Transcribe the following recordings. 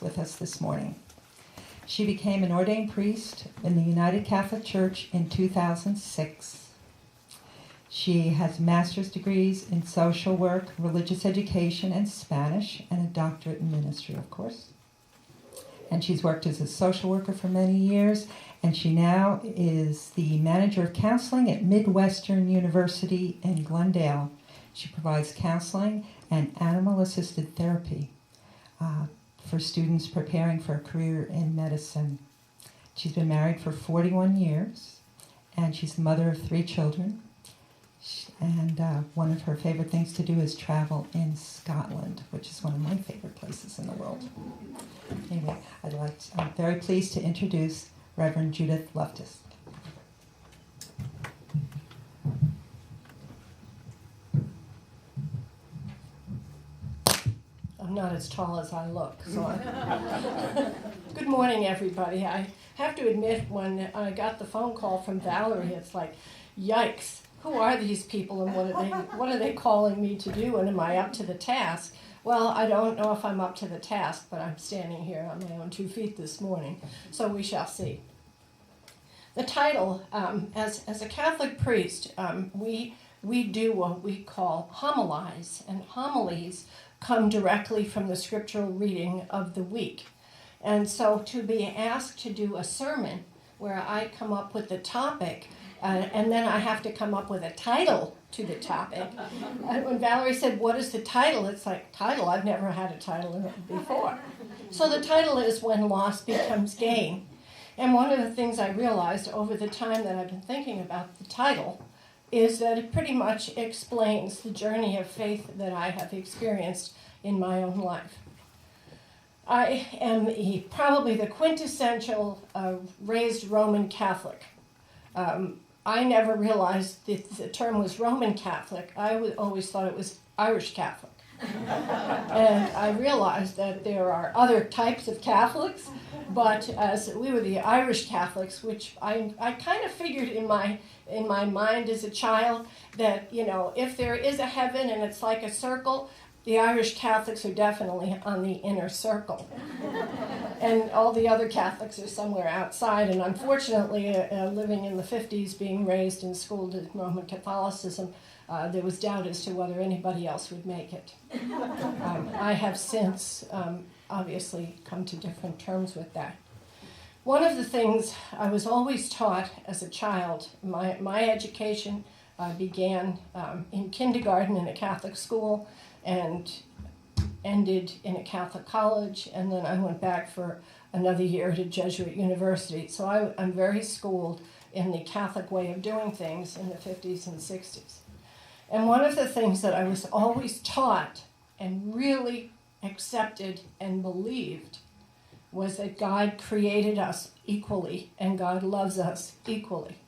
with us this morning. She became an ordained priest in the United Catholic Church in 2006. She has master's degrees in social work, religious education, and Spanish, and a doctorate in ministry, of course. And she's worked as a social worker for many years, and she now is the manager of counseling at Midwestern University in Glendale. She provides counseling and animal-assisted therapy for students preparing for a career in medicine. She's been married for 41 years, and she's the mother of 3 children. And one of her favorite things to do is travel in Scotland, which is one of my favorite places in the world. Anyway, I'm very pleased to introduce Reverend Judith Loftus. I'm not as tall as I look, so Good morning, everybody. I have to admit, when I got the phone call from Valerie, it's like, yikes. Who are these people and what are they calling me to do, and am I up to the task? Well, I don't know if I'm up to the task, but I'm standing here on my own 2 feet this morning, so we shall see. The title, as a Catholic priest, we do what we call homilize, and homilies come directly from the scriptural reading of the week. And so to be asked to do a sermon where I come up with the topic, and then I have to come up with a title to the topic. And when Valerie said, what is the title? It's like, title? I've never had a title before. So the title is When Loss Becomes Gain. And one of the things I realized over the time that I've been thinking about the title is that it pretty much explains the journey of faith that I have experienced in my own life. I am probably the quintessential raised Roman Catholic. I never realized that the term was Roman Catholic. I always thought it was Irish Catholic. And I realized that there are other types of Catholics, but as we were the Irish Catholics, which I kind of figured in my mind as a child that, you know, if there is a heaven and it's like a circle, the Irish Catholics are definitely on the inner circle. And all the other Catholics are somewhere outside. And unfortunately, living in the 50s, being raised and schooled in Roman Catholicism, there was doubt as to whether anybody else would make it. I have since obviously come to different terms with that. One of the things I was always taught as a child, my education began in kindergarten in a Catholic school and ended in a Catholic college, and then I went back for another year at a Jesuit university. So I'm very schooled in the Catholic way of doing things in the 50s and 60s. And one of the things that I was always taught and really accepted and believed was that God created us equally and God loves us equally.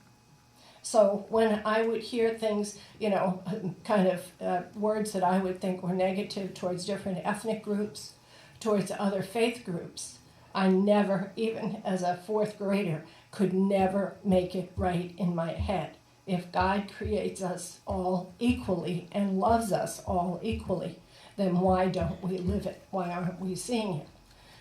So when I would hear things, you know, kind of words that I would think were negative towards different ethnic groups, towards other faith groups, I never, even as a 4th grader, could never make it right in my head. If God creates us all equally and loves us all equally, then why don't we live it? Why aren't we seeing it?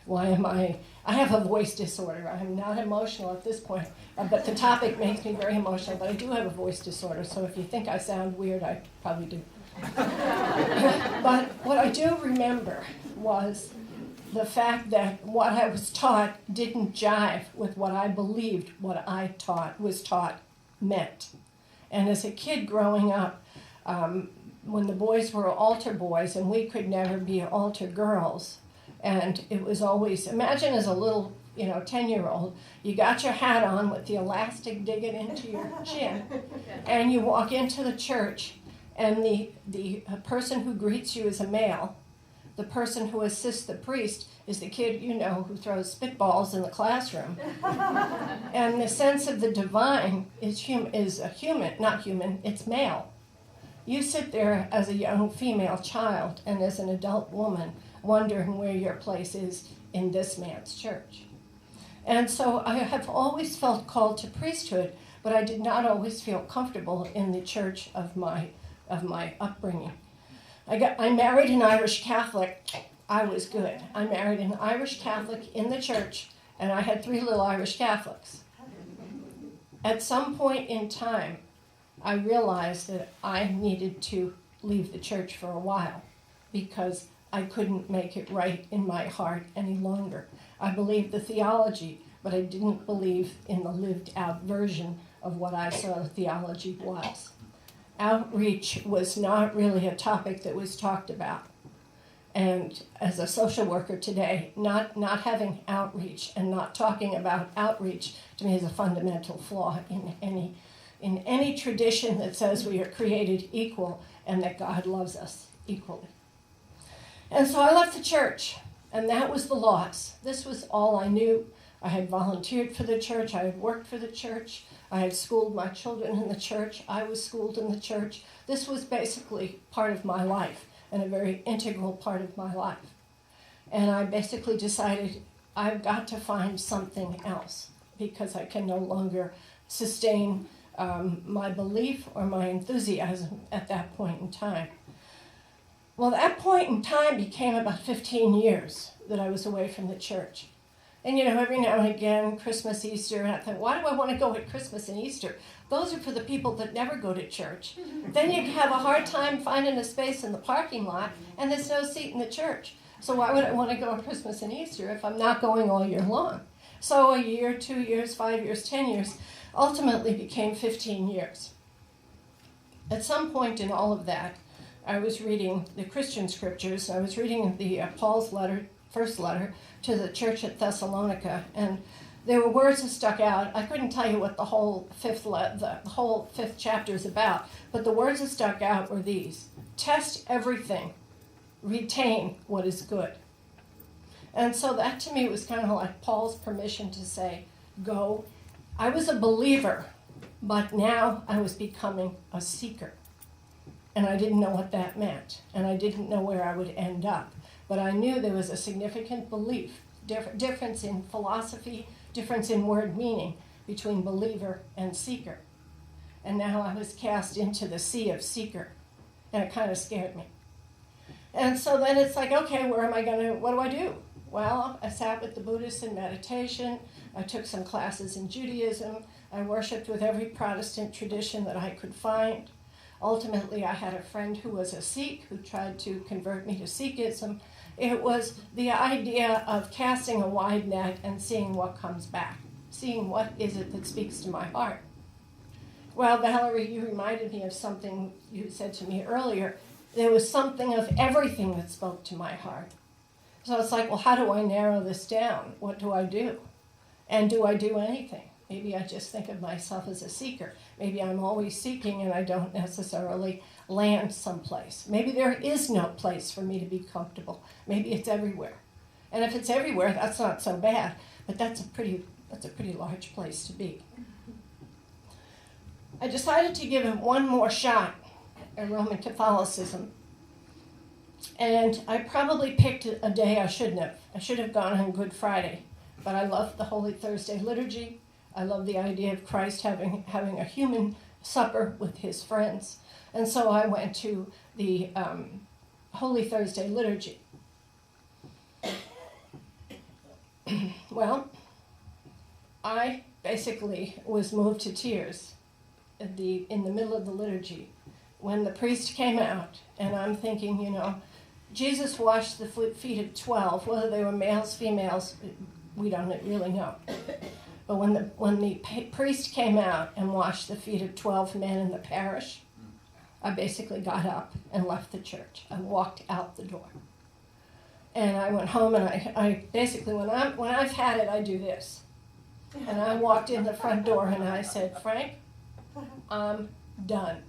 Why am I have a voice disorder. I'm not emotional at this point, but the topic makes me very emotional, but I do have a voice disorder, so if you think I sound weird, I probably do. But what I do remember was the fact that what I was taught didn't jive with what I believed what I was taught meant. And as a kid growing up, when the boys were altar boys and we could never be altar girls, and it was always, imagine as a little, 10-year-old, you got your hat on with the elastic digging into your chin, and you walk into the church, and the person who greets you is a male. The person who assists the priest is the kid, who throws spitballs in the classroom. And the sense of the divine is human, not human, it's male. You sit there as a young female child and as an adult woman wondering where your place is in this man's church. And so I have always felt called to priesthood, but I did not always feel comfortable in the church of my upbringing. I married an Irish Catholic. I was good. I married an Irish Catholic in the church, and I had 3 little Irish Catholics. At some point in time, I realized that I needed to leave the church for a while because I couldn't make it right in my heart any longer. I believed the theology, but I didn't believe in the lived out version of what I saw theology was. Outreach was not really a topic that was talked about. And as a social worker today, not having outreach and not talking about outreach to me is a fundamental flaw in any tradition that says we are created equal and that God loves us equally. And so I left the church, and that was the loss. This was all I knew. I had volunteered for the church. I had worked for the church. I had schooled my children in the church. I was schooled in the church. This was basically part of my life and a very integral part of my life. And I basically decided I've got to find something else because I can no longer sustain my belief or my enthusiasm at that point in time. Well, that point in time became about 15 years that I was away from the church. And every now and again, Christmas, Easter, and I thought, why do I want to go at Christmas and Easter? Those are for the people that never go to church. Then you have a hard time finding a space in the parking lot, and there's no seat in the church. So why would I want to go at Christmas and Easter if I'm not going all year long? So a year, 2 years, 5 years, 10 years, ultimately became 15 years. At some point in all of that, I was reading the Christian scriptures. I was reading the Paul's first letter to the church at Thessalonica, and there were words that stuck out. I couldn't tell you what the whole fifth chapter is about, but the words that stuck out were these: test everything, retain what is good. And so that to me was kind of like Paul's permission to say, go. I was a believer, but now I was becoming a seeker. And I didn't know what that meant, and I didn't know where I would end up. But I knew there was a significant belief, difference in philosophy, difference in word meaning between believer and seeker. And now I was cast into the sea of seeker, and it kind of scared me. And so then it's like, okay, what do I do? Well, I sat with the Buddhists in meditation. I took some classes in Judaism. I worshiped with every Protestant tradition that I could find. Ultimately, I had a friend who was a Sikh who tried to convert me to Sikhism. It was the idea of casting a wide net and seeing what comes back, seeing what is it that speaks to my heart. Well, Valerie, you reminded me of something you said to me earlier. There was something of everything that spoke to my heart. So it's like, well, how do I narrow this down? What do I do? And do I do anything? Maybe I just think of myself as a seeker. Maybe I'm always seeking and I don't necessarily land someplace. Maybe there is no place for me to be comfortable. Maybe it's everywhere. And if it's everywhere, that's not so bad, but that's a pretty large place to be. I decided to give it one more shot at Roman Catholicism. And I probably picked a day I shouldn't have. I should have gone on Good Friday, but I loved the Holy Thursday liturgy. I love the idea of Christ having a human supper with his friends. And so I went to the Holy Thursday liturgy. Well, I basically was moved to tears in the middle of the liturgy when the priest came out, and I'm thinking, Jesus washed the feet of 12, whether they were males, females, we don't really know. But when the priest came out and washed the feet of 12 men in the parish, I basically got up and left the church. I walked out the door. And I went home, and I basically, when I've had it, I do this. And I walked in the front door and I said, Frank, I'm done.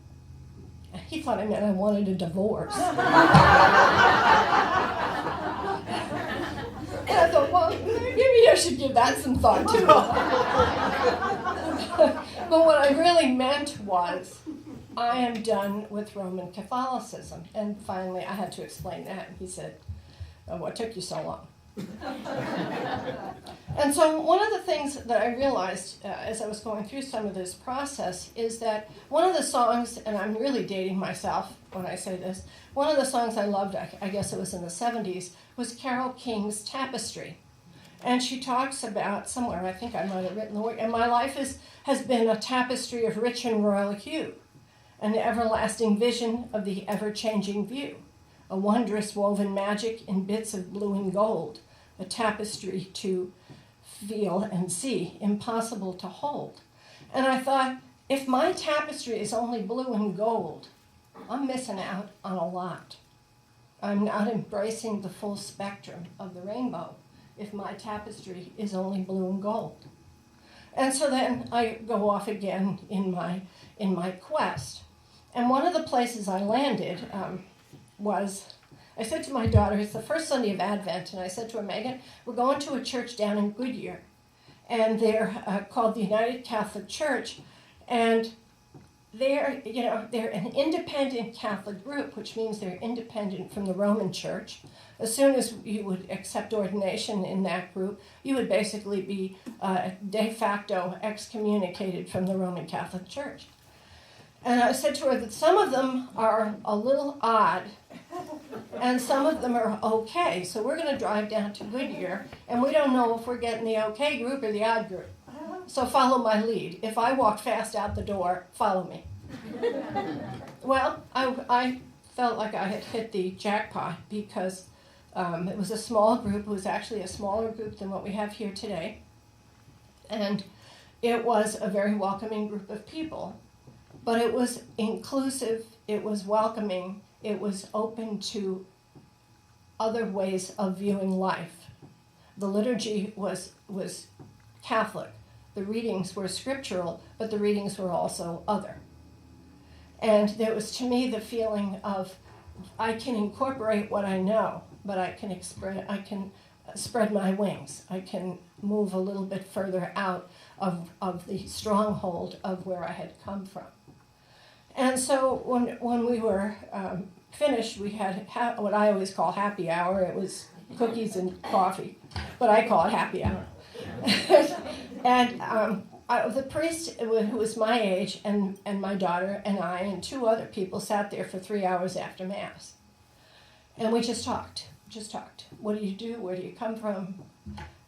And he thought I meant I wanted a divorce. And I thought, well, maybe I should give that some thought too. But what I really meant was, I am done with Roman Catholicism. And finally, I had to explain that. And he said, oh, what took you so long? And And so one of the things that I realized as I was going through some of this process is that one of the songs, and I'm really dating myself when I say this, one of the songs I loved, I guess it was in the 70s, was Carole King's Tapestry. And she talks about, somewhere I think I might have written the word, and my life has been a tapestry of rich and royal hue, an everlasting vision of the ever-changing view, a wondrous woven magic in bits of blue and gold, a tapestry to feel and see, impossible to hold. And I thought, if my tapestry is only blue and gold, I'm missing out on a lot. I'm not embracing the full spectrum of the rainbow if my tapestry is only blue and gold. And so then I go off again in my quest. And one of the places I landed was, I said to my daughter, it's the first Sunday of Advent, and I said to her, Megan, we're going to a church down in Goodyear, and they're called the United Catholic Church, and they're an independent Catholic group, which means they're independent from the Roman Church. As soon as you would accept ordination in that group, you would basically be de facto excommunicated from the Roman Catholic Church. And I said to her that some of them are a little odd, and some of them are okay. So we're going to drive down to Goodyear, and we don't know if we're getting the okay group or the odd group. So follow my lead. If I walk fast out the door, follow me. Well, I felt like I had hit the jackpot because it was a small group. It was actually a smaller group than what we have here today. And it was a very welcoming group of people. But it was inclusive, it was welcoming, it was open to other ways of viewing life. The liturgy was Catholic. The readings were scriptural, but the readings were also other. And there was, to me, the feeling of, I can incorporate what I know, but I can spread my wings. I can move a little bit further out of the stronghold of where I had come from. And so when we were finished, we had what I always call happy hour. It was cookies and coffee, but I call it happy hour. And the priest, who was my age, and my daughter and I and two other people sat there for 3 hours after Mass. And we just talked. What do you do? Where do you come from?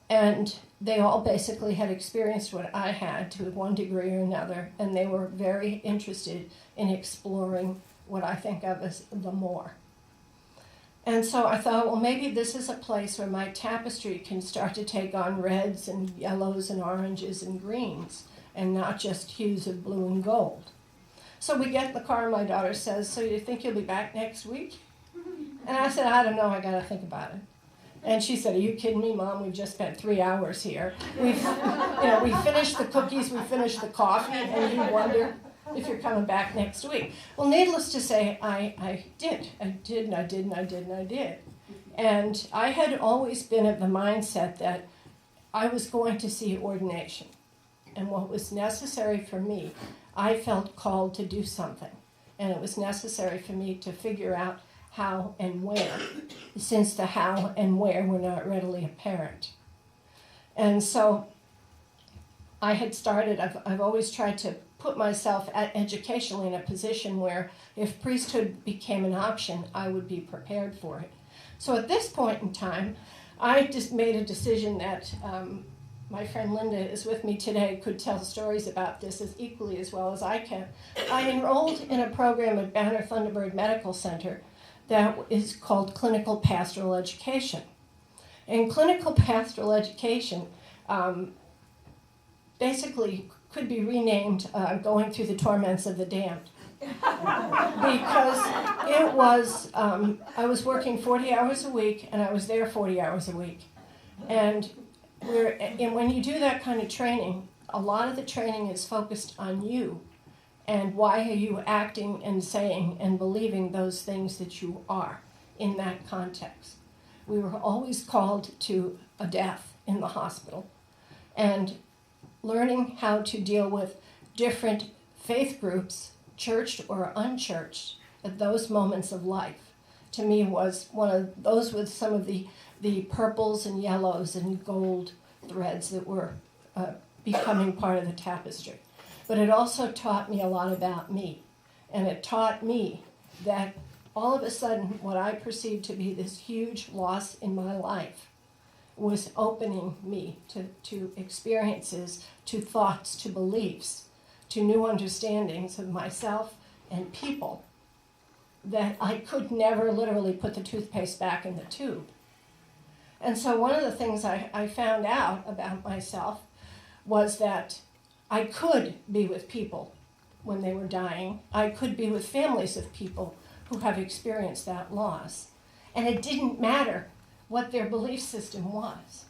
And they all basically had experienced what I had to one degree or another, and they were very interested in exploring what I think of as the more. And so I thought, well, maybe this is a place where my tapestry can start to take on reds and yellows and oranges and greens, and not just hues of blue and gold. So we get in the car, and my daughter says, so you think you'll be back next week? And I said, I don't know, I got to think about it. And she said, are you kidding me, Mom? We've just spent 3 hours here. We finished the cookies, we finished the coffee, and you wonder if you're coming back next week. Well, needless to say, I did. And I had always been of the mindset that I was going to see ordination. And what was necessary for me, I felt called to do something. And it was necessary for me to figure out how and where, since the how and where were not readily apparent. And so I had started, I've always tried to put myself educationally in a position where if priesthood became an option, I would be prepared for it. So at this point in time, I just made a decision that my friend Linda is with me today, could tell stories about this as equally as well as I can. I enrolled in a program at Banner Thunderbird Medical Center that is called Clinical Pastoral Education. And clinical pastoral education basically could be renamed Going Through the Torments of the Damned. Because it was, I was working 40 hours a week, and I was there 40 hours a week. And when you do that kind of training, a lot of the training is focused on you. And why are you acting and saying and believing those things that you are in that context? We were always called to a death in the hospital. And learning how to deal with different faith groups, churched or unchurched, at those moments of life, to me was one of those with some of the purples and yellows and gold threads that were becoming part of the tapestry. But it also taught me a lot about me. And it taught me that all of a sudden what I perceived to be this huge loss in my life was opening me to experiences, to thoughts, to beliefs, to new understandings of myself and people that I could never literally put the toothpaste back in the tube. And so one of the things I found out about myself was that I could be with people when they were dying. I could be with families of people who have experienced that loss. And it didn't matter what their belief system was.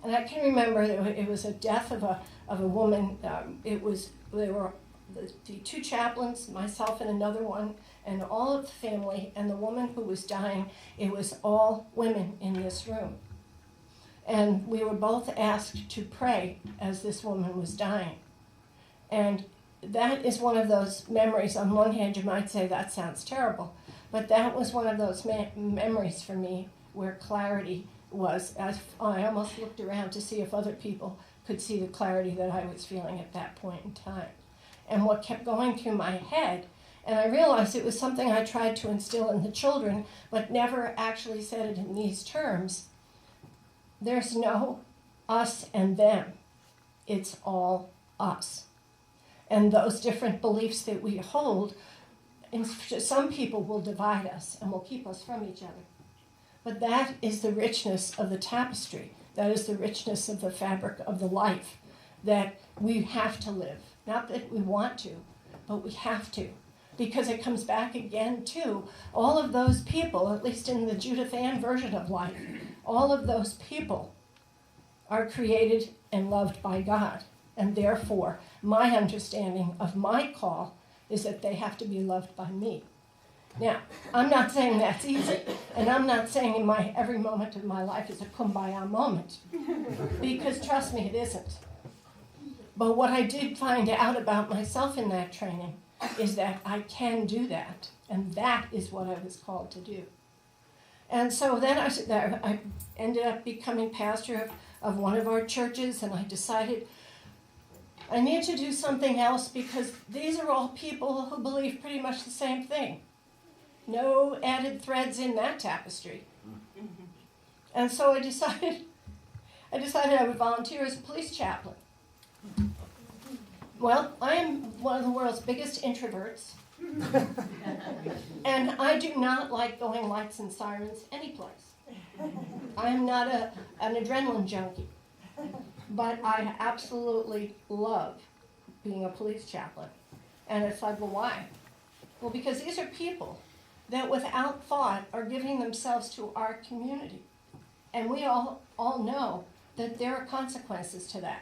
And I can remember that it was a death of a woman. They were the two chaplains, myself and another one, and all of the family, and the woman who was dying. It was all women in this room. And we were both asked to pray as this woman was dying. And that is one of those memories. On one hand, you might say that sounds terrible, but that was one of those memories for me where clarity was. I almost looked around to see if other people could see the clarity that I was feeling at that point in time. And what kept going through my head, and I realized it was something I tried to instill in the children, but never actually said it in these terms. There's no us and them. It's all us. And those different beliefs that we hold, some people will divide us and will keep us from each other. But that is the richness of the tapestry. That is the richness of the fabric of the life that we have to live. Not that we want to, but we have to. Because it comes back again to all of those people, at least in the Judith Ann version of life, all of those people are created and loved by God. And therefore, my understanding of my call is that they have to be loved by me. Now, I'm not saying that's easy, and I'm not saying in my every moment of my life is a kumbaya moment, because trust me, it isn't. But what I did find out about myself in that training is that I can do that, and that is what I was called to do. And so then I ended up becoming pastor of one of our churches, and I decided I need to do something else because these are all people who believe pretty much the same thing. No added threads in that tapestry. And so I decided I would volunteer as a police chaplain. Well, I am one of the world's biggest introverts. And I do not like going lights and sirens anyplace. I am not an adrenaline junkie. But I absolutely love being a police chaplain. And it's like, well, why? Well, because these are people that without thought are giving themselves to our community. And we all know that there are consequences to that.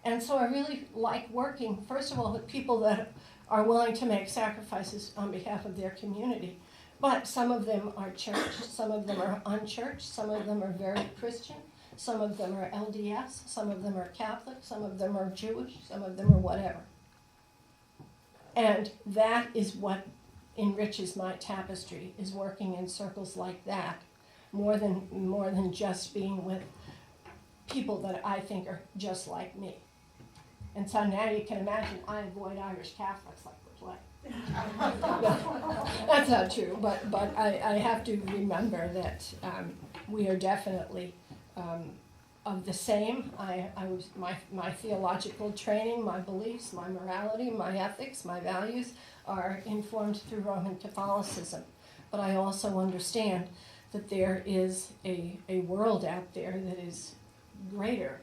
And so I really like working, first of all, with people that are willing to make sacrifices on behalf of their community. But some of them are church, some of them are unchurched, some of them are very Christian. Some of them are LDS, some of them are Catholic, some of them are Jewish, some of them are whatever. And that is what enriches my tapestry, is working in circles like that, more than just being with people that I think are just like me. And so now you can imagine I avoid Irish Catholics like the plague. That's not true, but I have to remember that we are definitely of the same. I was my theological training, my beliefs, my morality, my ethics, my values are informed through Roman Catholicism. But I also understand that there is a world out there that is greater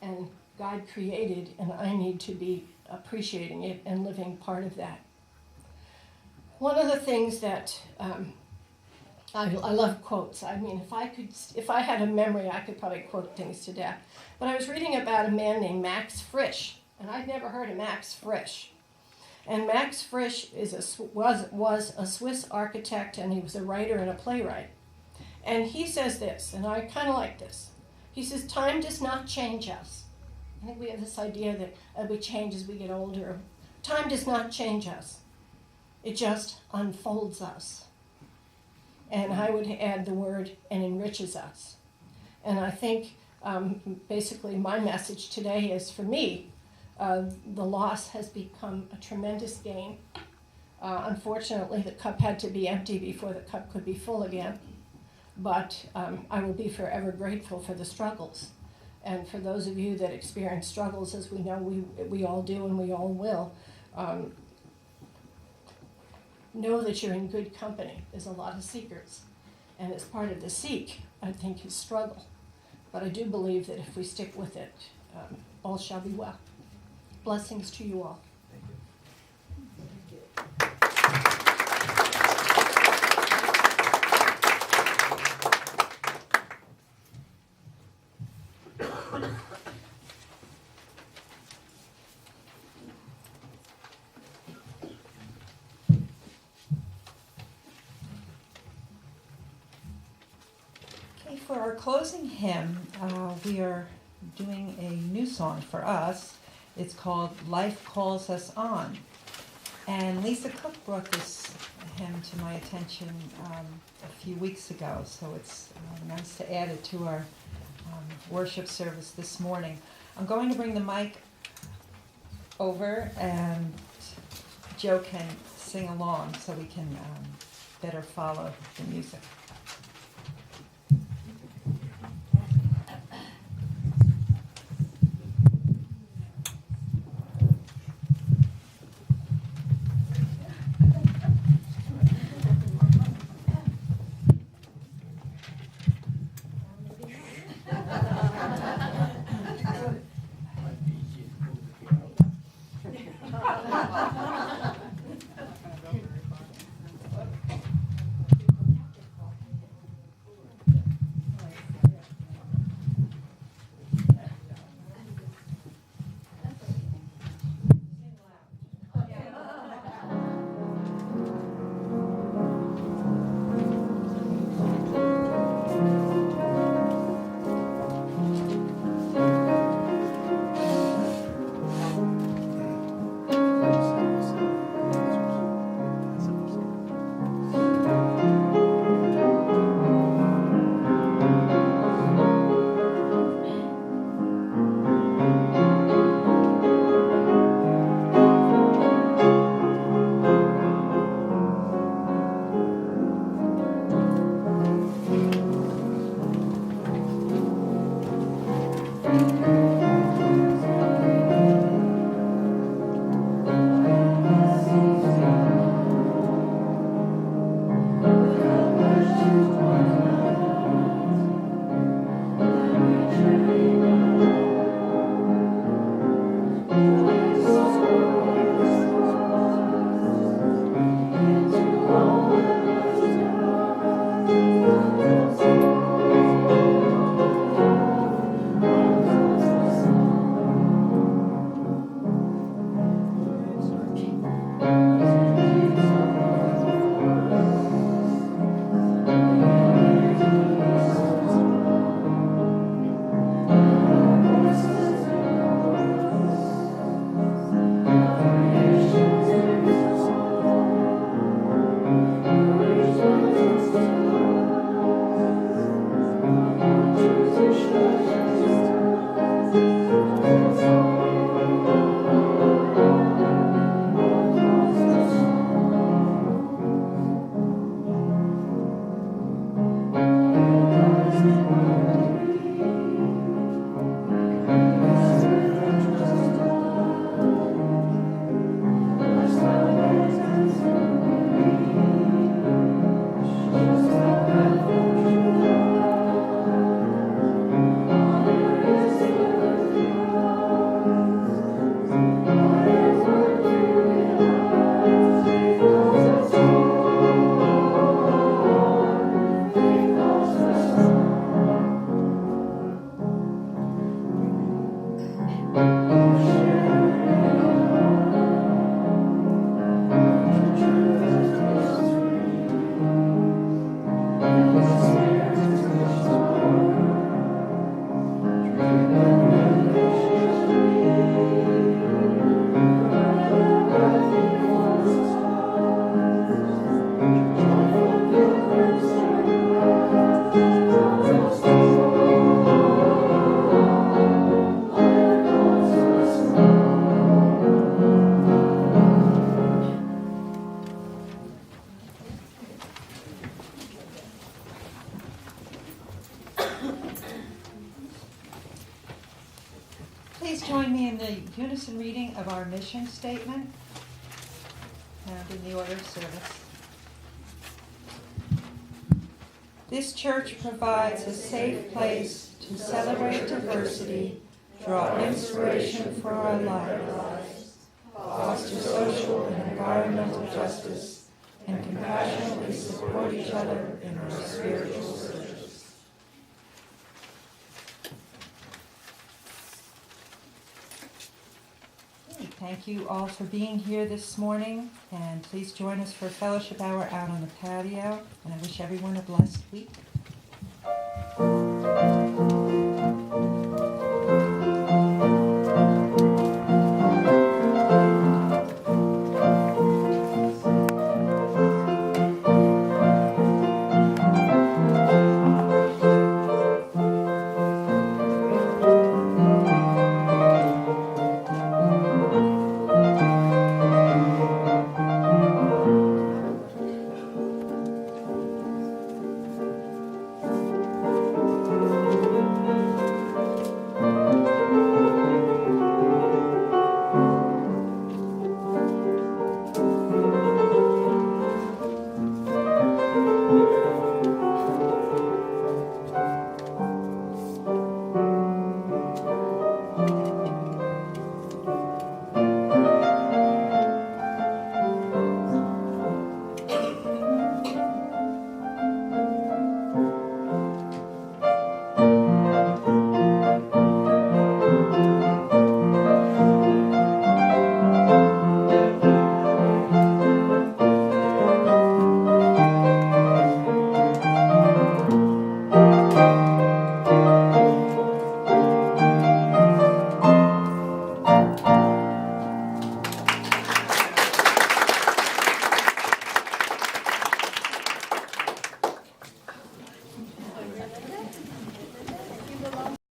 and God created, and I need to be appreciating it and living part of that. One of the things that I love quotes. I mean, if I had a memory, I could probably quote things to death. But I was reading about a man named Max Frisch, and I'd never heard of Max Frisch. And Max Frisch was a Swiss architect, and he was a writer and a playwright. And he says this, and I kind of like this. He says, "Time does not change us." I think we have this idea that we change as we get older. Time does not change us. It just unfolds us. And I would add the word, and enriches us. And I think basically my message today is, for me, the loss has become a tremendous gain. Unfortunately, the cup had to be empty before the cup could be full again. But I will be forever grateful for the struggles. And for those of you that experience struggles, as we know we all do and we all will, know that you're in good company. There's a lot of seekers. And as part of the seek, I think, is struggle. But I do believe that if we stick with it, all shall be well. Blessings to you all. For our closing hymn, we are doing a new song for us. It's called Life Calls Us On. And Lisa Cook brought this hymn to my attention a few weeks ago, so it's nice to add it to our worship service this morning. I'm going to bring the mic over, and Joe can sing along so we can better follow the music. Please join me in the unison reading of our mission statement, found in the order of service. This church provides a safe place to celebrate diversity, draw inspiration for our lives, foster social and environmental justice, and compassionately support each other in our spiritual searches. Thank you all for being here this morning, and please join us for a fellowship hour out on the patio, and I wish everyone a blessed week.